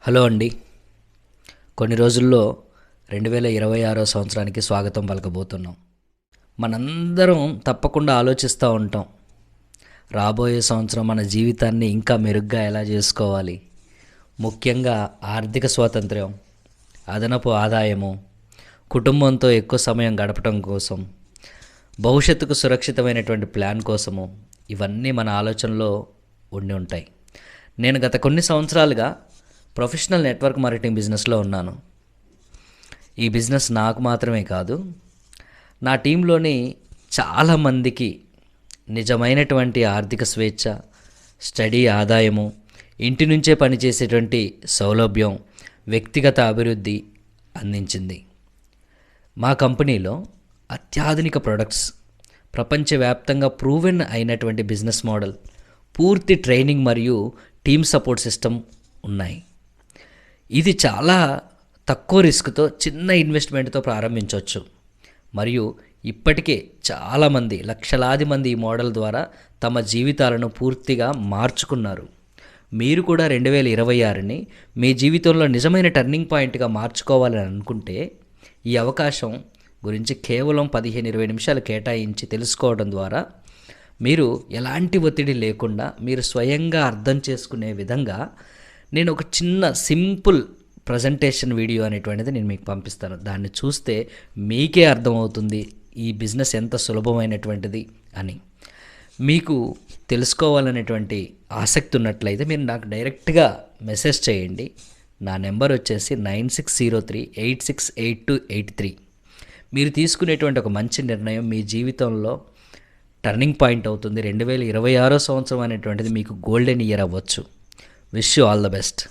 Hello అండి. కొన్ని రోజుల్లో 2026 సంవత్సరానికి స్వాగతం పలకబోతున్నాం. మనందరం తప్పకుండా ఆలోచిస్తూ ఉంటాం. రాబోయే సంవత్సరం మన జీవితాన్ని ఇంకా మెరుగ్గా ఎలా చేసుకోవాలి, ముఖ్యంగా ఆర్థిక స్వాతంత్ర్యం, అదనపు ఆదాయము, కుటుంబంతో ఎక్కువ సమయం గడపటం కోసం, భవిష్యత్తుకు సురక్షితమైనటువంటి ప్లాన్ కోసము ఇవన్నీ మన ఆలోచనలో ఉండి ఉంటాయి. నేను గత కొన్ని సంవత్సరాలుగా ప్రొఫెషనల్ నెట్వర్క్ మార్కెటింగ్ బిజినెస్లో ఉన్నాను. ఈ బిజినెస్ నాకు మాత్రమే కాదు, నా టీంలోని చాలామందికి నిజమైనటువంటి ఆర్థిక స్వేచ్ఛ, స్టడీ ఆదాయము, ఇంటి నుంచే పనిచేసేటువంటి సౌలభ్యం, వ్యక్తిగత అభివృద్ధి అందించింది. మా కంపెనీలో అత్యాధునిక ప్రొడక్ట్స్, ప్రపంచవ్యాప్తంగా ప్రూవెన్ అయినటువంటి బిజినెస్ మోడల్, పూర్తి ట్రైనింగ్ మరియు టీమ్ సపోర్ట్ సిస్టమ్ ఉన్నాయి. ఇది చాలా తక్కువ రిస్క్తో చిన్న ఇన్వెస్ట్మెంట్తో ప్రారంభించవచ్చు. మరియు ఇప్పటికే చాలామంది, లక్షలాది మంది ఈ మోడల్ ద్వారా తమ జీవితాలను పూర్తిగా మార్చుకున్నారు. మీరు కూడా 2026ని మీ జీవితంలో నిజమైన టర్నింగ్ పాయింట్గా మార్చుకోవాలని అనుకుంటే ఈ అవకాశం గురించి కేవలం 15-20 నిమిషాలు కేటాయించి తెలుసుకోవడం ద్వారా మీరు ఎలాంటి ఒత్తిడి లేకుండా మీరు స్వయంగా అర్థం చేసుకునే విధంగా నేను ఒక చిన్న సింపుల్ ప్రజెంటేషన్ వీడియో అనేటువంటిది నేను మీకు పంపిస్తాను. దాన్ని చూస్తే మీకే అర్థమవుతుంది ఈ బిజినెస్ ఎంత సులభమైనటువంటిది అని. మీకు తెలుసుకోవాలనేటువంటి ఆసక్తి ఉన్నట్లయితే మీరు నాకు డైరెక్ట్గా మెసేజ్ చేయండి. నా నెంబర్ వచ్చేసి 9603868283. మీరు తీసుకునేటువంటి ఒక మంచి నిర్ణయం మీ జీవితంలో టర్నింగ్ పాయింట్ అవుతుంది. 2026 సంవత్సరం అనేటువంటిది మీకు గోల్డెన్ ఇయర్ అవ్వచ్చు. Wish you all the best.